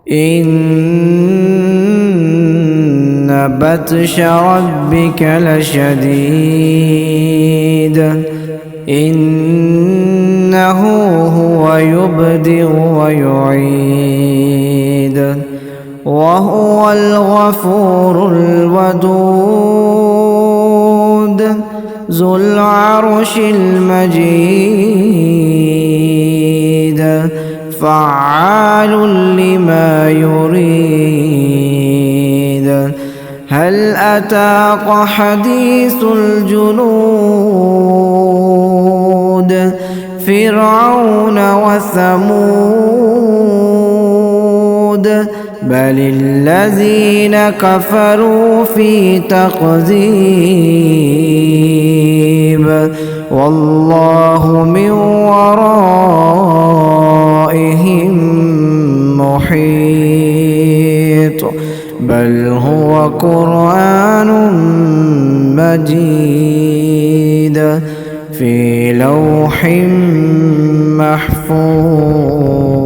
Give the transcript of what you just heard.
إن بطش ربك لشديد إنه هو يبدئ ويعيد وهو الغفور الودود ذو العرش المجيد فعال لما يريد هل أتاك حديث الجنود فرعون وثمود بل الذين كفروا في تكذيب والله من ورائهم محيط بل هو قرآن مجيد في لوح محفوظ.